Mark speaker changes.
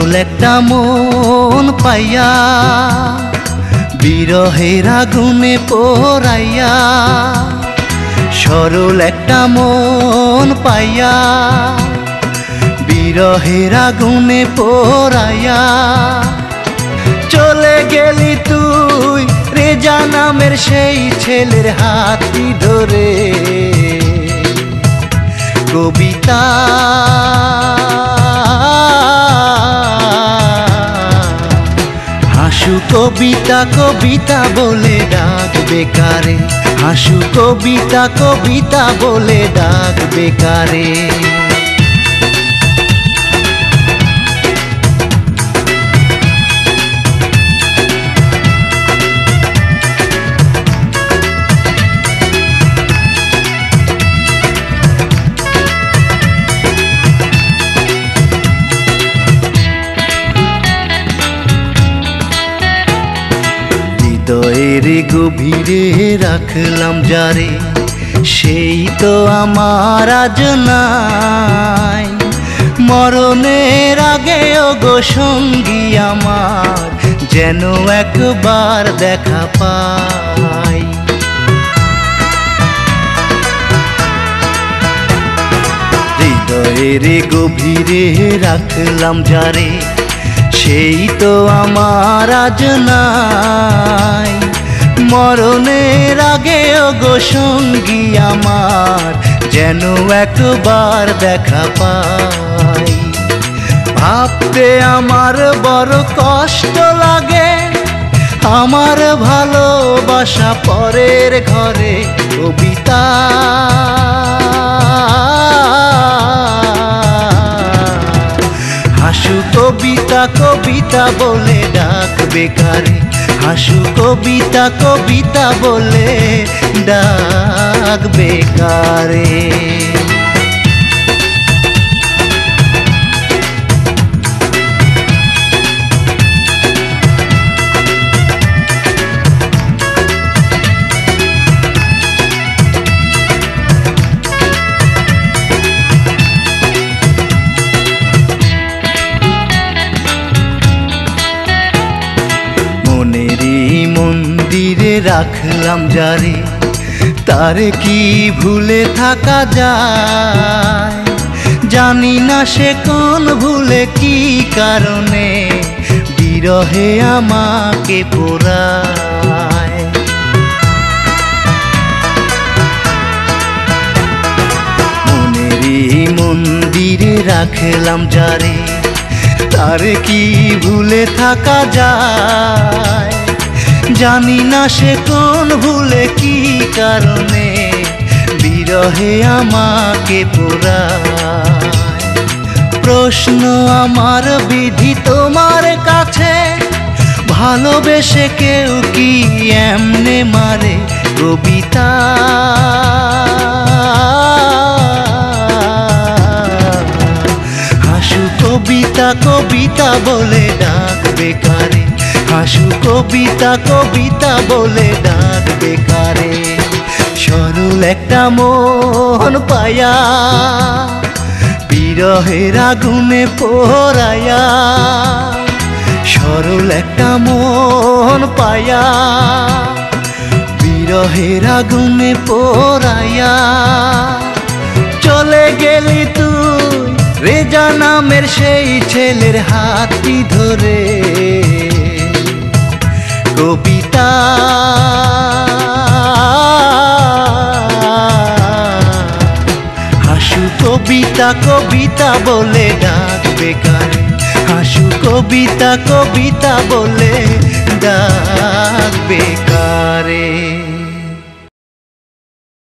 Speaker 1: সরল একটা মন পাইয়া বিরহের আগুনে পোড়াইয়া, সরল একটা মন পাইয়া বিরহের আগুনে পোড়াইয়া, চলে গেলি তুই রেজা নামের সেই ছেলের হাতটি ধরে। কবিতা হাসু কবিতা কবিতা বলে ডাকবে কারে, হাসু কবিতা কবিতা বলে ডাকবে কারে। হৃদয়ের গভীরে রাখলাম যারে, সেই তো আমার আজ নাই। মরণের আগে ওগো সঙ্গী আমার, যেন একবার দেখা পাই। হৃদয়ের গভীরে রাখলাম যারে, সেই তো আমার আজ নাই। মরণের আগে ওগো সঙ্গী আমার, যেন একবার দেখা পাই। ভাবতে আমার বড় কষ্ট লাগে, আমার ভালোবাসা পরের ঘরে। কবিতা হাসু কবিতা কবিতা বলে ডাকবে কারে, হাসু কবিতা কবিতা বলে ডাকবে কারে। মনেরই মন্দিরে রাখলাম যারে, তারে কি ভুলে থাকা যায়? জানি না সে কোন ভুলে কি কারণে বিরহে আমাকে পোড়ায়। মনেরই মন্দিরে রাখলাম যারে, তারে কি ভুলে থাকা যায়? জানি না সে কোন ভুলে কি কারণে বিরহে আমাকে পোড়ায়। প্রশ্ন আমার বিধি তোমার কাছে, ভালোবেসে কেউ কি এমনে মারে? কবিতা হাসু কবিতা কবিতা বলে ডাকবে কারে, হাসু কবিতা কবিতা বলে ডাকবে কারে। সরল একটা মন পাইয়া বিরহের আগুনে পোড়াইয়া, সরল একটা মন পাইয়া বিরহের আগুনে পোড়াইয়া, চলে গেলি তুই রেজা নামের সেই ছেলের হাতটি ধরে। কবিতা হাসু কবিতা কবিতা বলে ডাকবে কারে, হাসু কবিতা কবিতা বলে ডাকবে কারে।